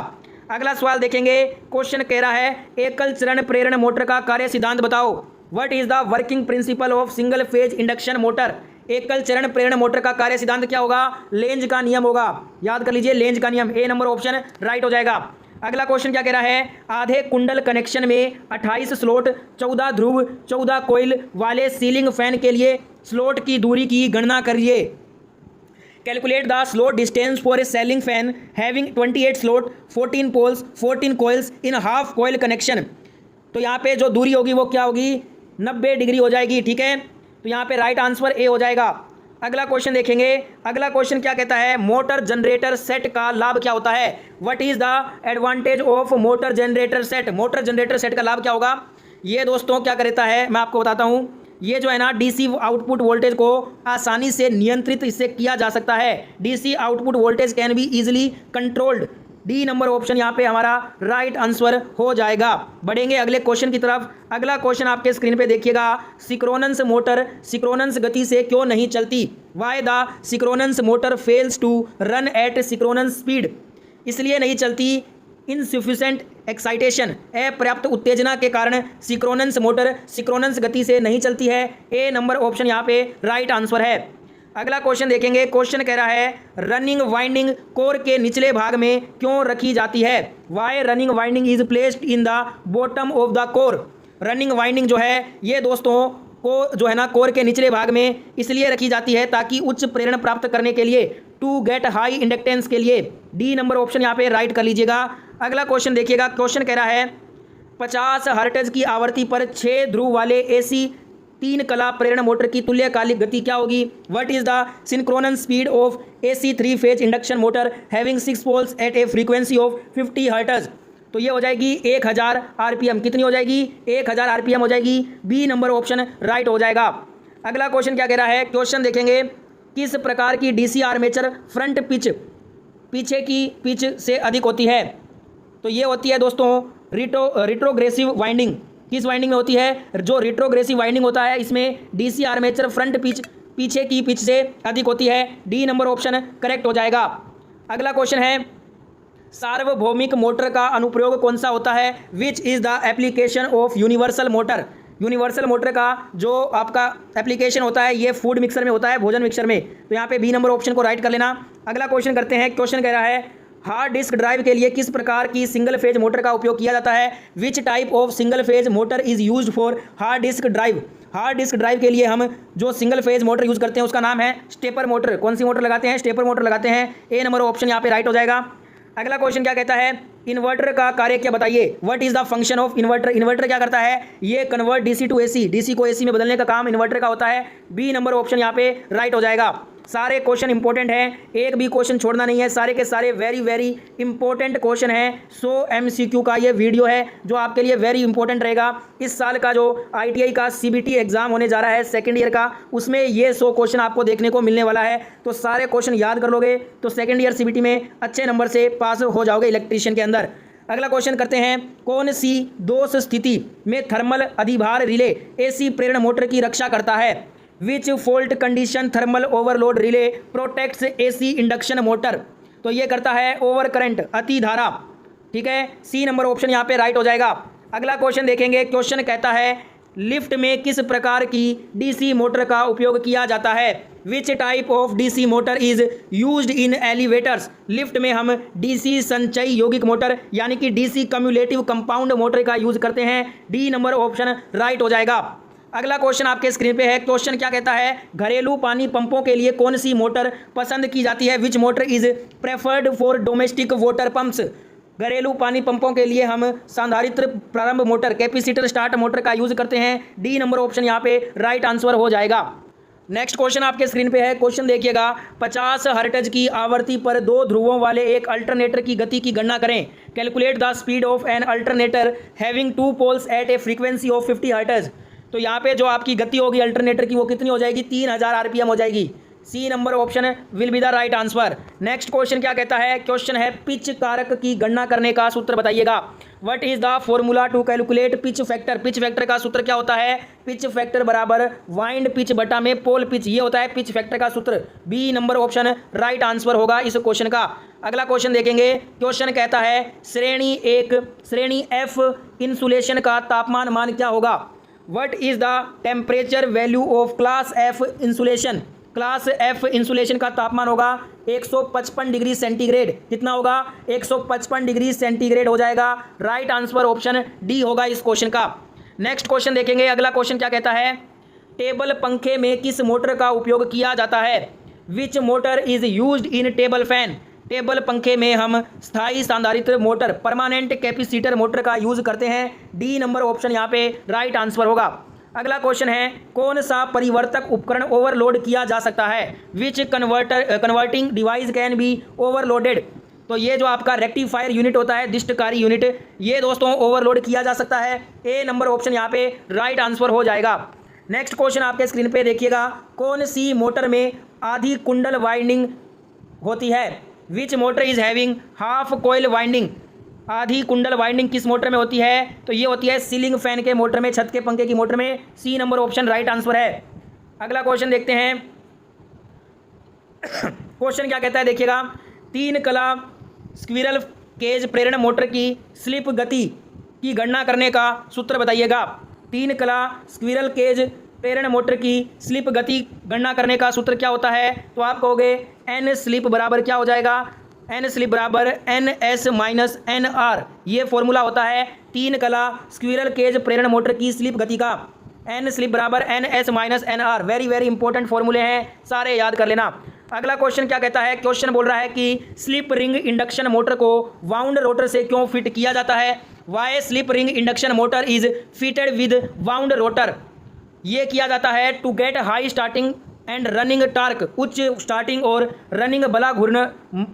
अगला सवाल देखेंगे। क्वेश्चन कह रहा है एकल चरण प्रेरण मोटर का कार्य सिद्धांत बताओ। What is the working principle of single phase induction motor? एकल चरण प्रेरण मोटर का कार्य सिद्धांत क्या होगा? लेंज का नियम होगा, याद कर लीजिए, लेंज का नियम। ए नंबर ऑप्शन राइट हो जाएगा। अगला क्वेश्चन क्या कह रहा है, आधे कुंडल कनेक्शन में 28 स्लॉट 14 ध्रुव 14 कोइल वाले सीलिंग फैन के लिए स्लॉट की दूरी की गणना करिए। Calculate the slot distance for a ceiling fan having 28 slot 14 poles 14 coils in half coil connection. तो यहाँ पे जो दूरी होगी वो क्या होगी? 90 डिग्री हो जाएगी। ठीक है, तो यहाँ पे राइट आंसर ए हो जाएगा। अगला क्वेश्चन देखेंगे। अगला क्वेश्चन क्या कहता है, मोटर जनरेटर सेट का लाभ क्या होता है? What is the advantage of motor generator set? Motor generator set का लाभ क्या होगा? ये दोस्तों क्या करता है, मैं आपको बताता हूँ। ये जो है ना, डीसी आउटपुट वोल्टेज को आसानी से नियंत्रित इससे किया जा सकता है। DC output voltage can be easily controlled. D number option यहाँ पे हमारा राइट आंसर हो जाएगा। बढ़ेंगे अगले क्वेश्चन की तरफ। अगला क्वेश्चन आपके स्क्रीन पे देखिएगा। सिक्रोनस मोटर सिक्रोनस गति से क्यों नहीं चलती? Why the synchronous motor fails to run at synchronous speed? इसलिए नहीं चलती, इनसफिशेंट एक्साइटेशन, अपर्याप्त उत्तेजना के कारण सिक्रोनस मोटर सिक्रोनस गति से नहीं चलती है। ए नंबर ऑप्शन यहाँ पे राइट आंसर है। अगला क्वेश्चन देखेंगे। क्वेश्चन कह रहा है रनिंग वाइंडिंग कोर के निचले भाग में क्यों रखी जाती है? Why running winding is placed in the bottom of the core? Running winding जो है ये दोस्तों को जो है ना कोर के निचले भाग में इसलिए रखी जाती है ताकि उच्च प्रेरण प्राप्त करने के लिए, टू गेट हाई इंडक्टेंस के लिए। डी नंबर ऑप्शन यहाँ पे राइट कर लीजिएगा। अगला क्वेश्चन देखिएगा। क्वेश्चन कह रहा है 50 हर्ट्ज की आवृत्ति पर 6 ध्रुव वाले AC 3 कला प्रेरण मोटर की तुल्यकालिक गति क्या होगी? What is the synchronous speed of AC 3 phase induction motor having 6 poles at a frequency of 50 hertz? तो ये हो जाएगी 1000 RPM। कितनी हो जाएगी? 1000 RPM हो जाएगी। बी नंबर ऑप्शन राइट हो जाएगा। अगला क्वेश्चन क्या कह रहा है, क्वेश्चन देखेंगे। किस प्रकार की DC आर्मेचर फ्रंट पिच पीछे की पिच से अधिक होती है? तो ये होती है दोस्तों रिट्रोग्रेसिव वाइंडिंग। किस वाइंडिंग में होती है? जो रिट्रोग्रेसिव वाइंडिंग होता है इसमें DC आर्मेचर फ्रंट पिच पीछे की पिच से अधिक होती है। डी नंबर ऑप्शन करेक्ट हो जाएगा। अगला क्वेश्चन है सार्वभौमिक मोटर का अनुप्रयोग कौन सा होता है? Which is the application of universal motor? Universal motor का जो आपका एप्लीकेशन होता है ये फूड मिक्सर में होता है, भोजन मिक्सर में। तो यहाँ पे बी नंबर ऑप्शन को राइट कर लेना। अगला क्वेश्चन करते हैं। क्वेश्चन कह रहा है हार्ड डिस्क ड्राइव के लिए किस प्रकार की सिंगल फेज मोटर का उपयोग किया जाता है? Which type of single phase motor is used for hard disk drive? Hard disk drive के लिए हम जो सिंगल फेज मोटर यूज़ करते हैं उसका नाम है स्टेपर मोटर। कौन सी मोटर लगाते हैं? स्टेपर मोटर लगाते हैं। ए नंबर ऑप्शन यहाँ पे राइट हो जाएगा। अगला क्वेश्चन क्या कहता है, इन्वर्टर का कार्य क्या बताइए? What is the function of inverter? Inverter क्या करता है? ये convert DC to AC, DC को AC में बदलने का काम इन्वर्टर का होता है। बी नंबर ऑप्शन यहाँ पे राइट हो जाएगा। सारे क्वेश्चन इंपॉर्टेंट हैं, एक भी क्वेश्चन छोड़ना नहीं है, सारे के सारे वेरी वेरी इंपॉर्टेंट क्वेश्चन हैं। 100 MCQ का ये वीडियो है जो आपके लिए वेरी इंपॉर्टेंट रहेगा। इस साल का जो ITI का CBT एग्जाम होने जा रहा है सेकेंड ईयर का, उसमें ये 100 क्वेश्चन आपको देखने को मिलने वाला है। तो सारे क्वेश्चन याद कर लोगे तो सेकेंड ईयर CBT में अच्छे नंबर से पास हो जाओगे इलेक्ट्रीशियन के अंदर। अगला क्वेश्चन करते हैं, कौन सी दोष स्थिति में थर्मल अधिभार रिले AC प्रेरण मोटर की रक्षा करता है? Which fault condition thermal overload relay protects AC induction motor? तो ये करता है ओवर करंट, अति धारा। ठीक है, सी नंबर ऑप्शन यहाँ पे राइट हो जाएगा। अगला क्वेश्चन देखेंगे। क्वेश्चन कहता है लिफ्ट में किस प्रकार की डीसी मोटर का उपयोग किया जाता है? Which type of DC motor is used in elevators? Lift में हम डीसी संचयी यौगिक मोटर यानी कि डीसी कम्युलेटिव कंपाउंड मोटर का यूज करते हैं। डी नंबर ऑप्शन राइट हो जाएगा। अगला क्वेश्चन आपके स्क्रीन पे है। क्वेश्चन क्या कहता है? घरेलू पानी पंपों के लिए कौन सी मोटर पसंद की जाती है? Which motor is preferred for domestic water pumps? घरेलू पानी पंपों के लिए हम संधारित्र प्रारंभ मोटर कैपेसिटर स्टार्ट मोटर का यूज करते हैं। डी नंबर ऑप्शन यहाँ पे राइट आंसर हो जाएगा। नेक्स्ट क्वेश्चन आपके स्क्रीन पे है। क्वेश्चन देखिएगा, 50 हर्ट्ज की आवृत्ति पर 2 ध्रुवों वाले एक अल्टरनेटर की गति की गणना करें। Calculate the speed of an alternator having 2 poles at a frequency of 50 hertz. तो यहाँ पे जो आपकी गति होगी अल्टरनेटर की वो कितनी हो जाएगी? 3000 आरपीएम हो जाएगी। C number option will be the right answer. Next question क्या कहता है? क्वेश्चन है पिच कारक की गणना करने का सूत्र बताइएगा। What is the formula to calculate pitch factor? Pitch factor का सूत्र क्या होता है? पिच फैक्टर बराबर वाइंड पिच बटा में पोल पिच, ये होता है पिच फैक्टर का सूत्र। B number option right answer होगा इस क्वेश्चन का। अगला क्वेश्चन देखेंगे। क्वेश्चन कहता है श्रेणी एफ इंसुलेशन का तापमान मान क्या होगा? What is the temperature value of class F insulation? Class F insulation का तापमान होगा 155 डिग्री सेंटीग्रेड। कितना होगा? 155 डिग्री सेंटीग्रेड हो जाएगा। राइट आंसर ऑप्शन डी होगा इस क्वेश्चन का। नेक्स्ट क्वेश्चन देखेंगे। अगला क्वेश्चन क्या कहता है? टेबल पंखे में किस मोटर का उपयोग किया जाता है? Which motor is used in table fan? Table पंखे में हम स्थायी संधारित्र मोटर परमानेंट कैपेसिटर मोटर का यूज करते हैं। डी नंबर ऑप्शन यहाँ पे राइट आंसर होगा। अगला क्वेश्चन है, कौन सा परिवर्तक उपकरण ओवरलोड किया जा सकता है? Which converting device can be overloaded? तो ये जो आपका रेक्टिफायर यूनिट होता है, दिष्टकारी यूनिट, ये दोस्तों ओवरलोड किया जा सकता है। ए नंबर ऑप्शन यहाँ पे राइट आंसर हो जाएगा। नेक्स्ट क्वेश्चन आपके स्क्रीन पे देखिएगा, कौन सी मोटर में आधी कुंडल वाइंडिंग होती है? Which motor is having half coil winding? आधी कुंडल वाइंडिंग किस मोटर में होती है? तो ये होती है सीलिंग फैन के मोटर में, छत के पंखे की मोटर में। C number option right answer है। अगला क्वेश्चन देखते हैं। क्वेश्चन क्या कहता है देखिएगा, 3 कला स्क्विरल केज प्रेरण मोटर की स्लिप गति की गणना करने का सूत्र बताइएगा। 3 कला स्क्विरल केज प्रेरण मोटर की स्लिप गति गणना करने का सूत्र क्या होता है? तो आप कहोगे एन स्लिप बराबर क्या हो जाएगा? एन स्लिप बराबर N S minus N R. ये फॉर्मूला होता है 3 कला स्क्विरल केज प्रेरण मोटर की स्लिप गति का। एन स्लिप बराबर N S minus N R. Very very important फॉर्मूले हैं, सारे याद कर लेना। अगला क्वेश्चन क्या कहता है? क्वेश्चन बोल रहा है कि स्लिप रिंग इंडक्शन मोटर को वाउंड रोटर से क्यों फिट किया जाता है? Why slip ring induction motor is fitted with wound rotor? ये किया जाता है to get high starting and running torque, उच्च स्टार्टिंग और रनिंग बला घूर्ण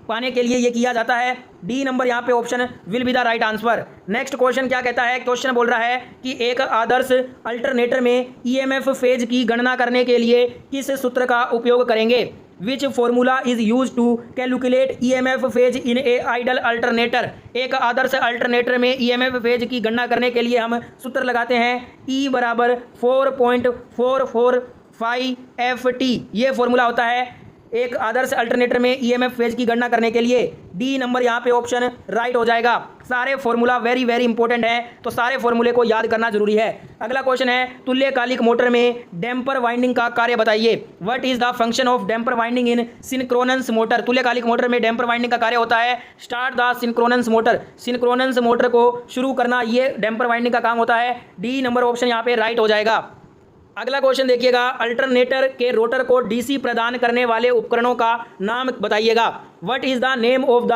पाने के लिए ये किया जाता है। डी नंबर यहाँ पे option will be the right answer. Next question क्या कहता है? क्वेश्चन बोल रहा है कि एक आदर्श अल्टरनेटर में ईएमएफ फेज की गणना करने के लिए किस सूत्र का उपयोग करेंगे? Which formula is use to calculate EMF phase in a ideal alternator? एक आदर्श अल्टरनेटर में ईएमएफ फेज की गणना करने के लिए हम सूत्र लगाते हैं E बराबर 4.445 FT। ये फॉर्मूला होता है एक आदर्श अल्टरनेटर में ईएमएफ फेज की गणना करने के लिए। डी नंबर यहाँ पे ऑप्शन राइट हो जाएगा। सारे फॉर्मूला वेरी वेरी इंपॉर्टेंट है, तो सारे फॉर्मूले को याद करना जरूरी है। अगला क्वेश्चन है, तुल्यकालिक मोटर में डैम्पर वाइंडिंग का कार्य बताइए। What is the function of damper winding in synchronous motor? तुल्यकालिक मोटर में डैम्पर वाइंडिंग का कार्य होता है start the synchronous motor. Synchronous motor को शुरू करना, ये डैम्पर वाइंडिंग का काम होता है। डी नंबर ऑप्शन यहाँ पे राइट हो जाएगा। अगला क्वेश्चन देखिएगा, अल्टरनेटर के रोटर को डीसी प्रदान करने वाले उपकरणों का नाम बताइएगा। What is the name of the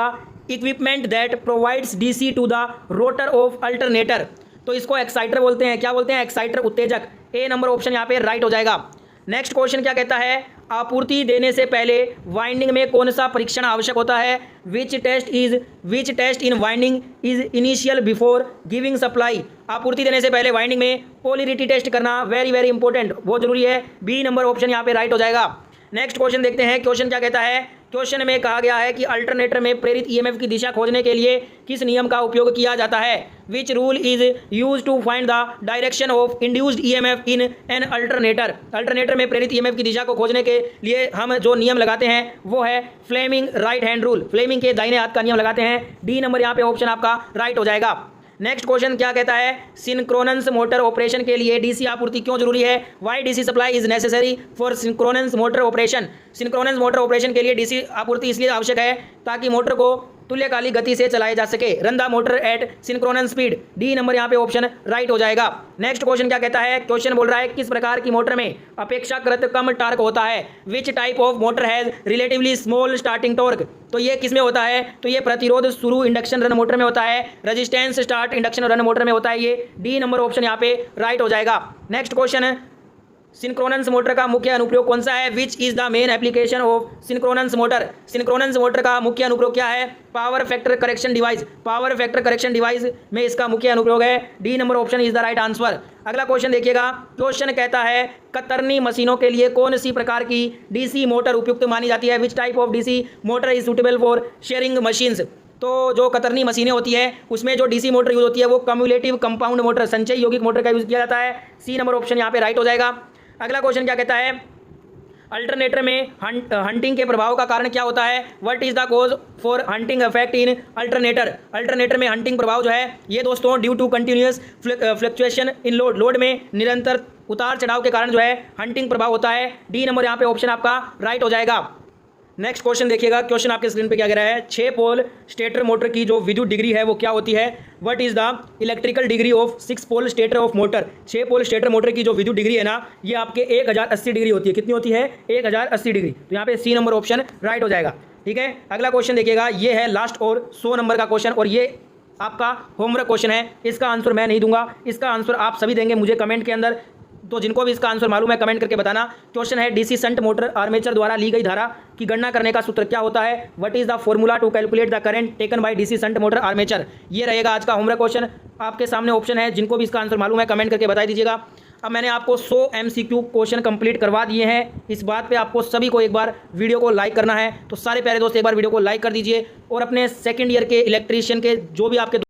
equipment that provides DC to the rotor of alternator? तो इसको एक्साइटर बोलते हैं। क्या बोलते हैं? एक्साइटर, उत्तेजक। ए नंबर ऑप्शन यहाँ पे राइट हो जाएगा। नेक्स्ट क्वेश्चन क्या कहता है? आपूर्ति देने से पहले वाइंडिंग में कौन सा परीक्षण आवश्यक होता है? Which test in winding is initial before giving supply? आपूर्ति देने से पहले वाइंडिंग में पोलरिटी टेस्ट करना वेरी वेरी इंपॉर्टेंट, बहुत जरूरी है। बी नंबर ऑप्शन यहाँ पे राइट हो जाएगा। नेक्स्ट क्वेश्चन देखते हैं। क्वेश्चन क्या कहता है? क्वेश्चन में कहा गया है कि अल्टरनेटर में प्रेरित ईएमएफ की दिशा खोजने के लिए किस नियम का उपयोग किया जाता है? Which rule is use to find the direction of induced EMF in an alternator? Alternator में प्रेरित ईएमएफ की दिशा को खोजने के लिए हम जो नियम लगाते हैं वो है Fleming right hand rule. Fleming के दाहिने हाथ का नियम लगाते हैं। डी नंबर यहाँ पे ऑप्शन आपका राइट हो जाएगा। नेक्स्ट क्वेश्चन क्या कहता है, सिंक्रोनस मोटर ऑपरेशन के लिए डीसी आपूर्ति क्यों जरूरी है? Why DC supply is necessary for synchronous motor operation? Synchronous motor operation के लिए डीसी आपूर्ति इसलिए आवश्यक है ताकि मोटर को तुल्यकालिक गति से चलाया जा सके। Run the motor at synchronous speed. D number यहाँ पे ऑप्शन राइट हो जाएगा। नेक्स्ट क्वेश्चन क्या कहता है, क्वेश्चन बोल रहा है किस प्रकार की मोटर में अपेक्षाकृत कम टार्क होता है? Which type of motor has relatively small starting torque? तो ये किस में होता है? तो ये प्रतिरोध शुरू इंडक्शन रन मोटर में होता है, resistance start induction run motor में होता है। ये डी नंबर ऑप्शन यहाँ पे राइट हो जाएगा। नेक्स्ट क्वेश्चन, सिंक्रोनस मोटर का मुख्य अनुप्रयोग कौन सा है? Which is the main application of synchronous motor? Synchronous motor का मुख्य अनुप्रयोग क्या है? Power factor correction device. Power factor correction device में इसका मुख्य अनुप्रयोग है। D number option is the right answer. अगला क्वेश्चन देखिएगा, क्वेश्चन कहता है कतरनी मशीनों के लिए कौन सी प्रकार की डीसी मोटर उपयुक्त मानी जाती है? Which type of DC motor is suitable for sharing machines? तो जो कतरनी मशीनें होती है उसमें जो डीसी मोटर यूज होती है वो कम्युलेटिव कंपाउंड मोटर, संचय यौगिक मोटर का यूज किया जाता है। सी नंबर ऑप्शन यहाँ पे राइट हो जाएगा। अगला क्वेश्चन क्या कहता है, अल्टरनेटर में हंटिंग के प्रभाव का कारण क्या होता है? What is the cause for hunting effect in alternator? Alternator में हंटिंग प्रभाव जो है ये दोस्तों due to continuous fluctuation in load, load में निरंतर उतार चढ़ाव के कारण जो है हंटिंग प्रभाव होता है। डी नंबर यहाँ पे ऑप्शन आपका राइट हो जाएगा। नेक्स्ट क्वेश्चन देखिएगा, क्वेश्चन आपके स्क्रीन पे क्या कह रहा है, 6 पोल स्टेटर मोटर की जो विद्युत डिग्री है वो क्या होती है? What is the electrical degree of 6 pole stator of motor? 6 pole stator motor की जो विद्युत डिग्री है ना ये आपके 1080 डिग्री होती है। कितनी होती है? 1080 डिग्री। तो यहाँ पे सी नंबर ऑप्शन राइट हो जाएगा। ठीक है, अगला क्वेश्चन देखिएगा, ये है लास्ट और 100 नंबर का क्वेश्चन और ये आपका होमवर्क क्वेश्चन है। इसका आंसर मैं नहीं दूंगा, इसका आंसर आप सभी देंगे मुझे कमेंट के अंदर। तो जिनको भी इसका आंसर मालूम है कमेंट करके बताना। क्वेश्चन है डीसी शंट मोटर आर्मेचर द्वारा ली गई धारा की गणना करने का सूत्र क्या होता है? What is the formula to calculate the current taken by DC shunt motor armature? ये रहेगा आज का होमवर्क क्वेश्चन। आपके सामने ऑप्शन है, जिनको भी इसका आंसर मालूम है कमेंट करके बता दीजिएगा। अब मैंने आपको 100 MCQ क्वेश्चन कंप्लीट करवा दिए हैं। इस बात पे आपको सभी को एक बार वीडियो को लाइक करना है। तो सारे प्यारे दोस्त एक बार वीडियो को लाइक कर दीजिए और अपने सेकंड ईयर के इलेक्ट्रीशियन के जो भी आपके